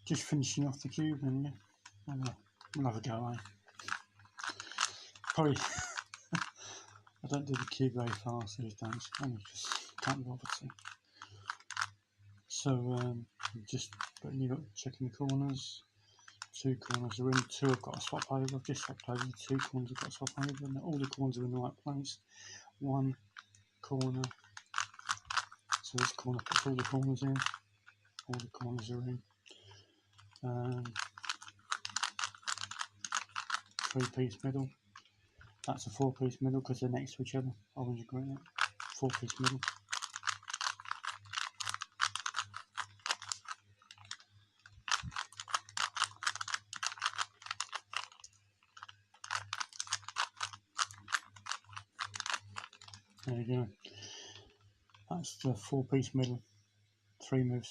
just finishing off the cube, and yeah, we'll have a go, eh? Probably, I don't do the cube very fast these days, I just can't be bothered to. So, just checking the corners. 2 corners are in, 2 I've got to swap over. I've just swapped over the 2 corners I've got to swap over, and all the corners are in the right place. 1 corner, so this corner puts all the corners in, all the corners are in. 3-piece middle, that's a 4-piece middle because they're next to each other, orange and green, 4-piece middle. There you go, that's the 4-piece middle, 3 moves.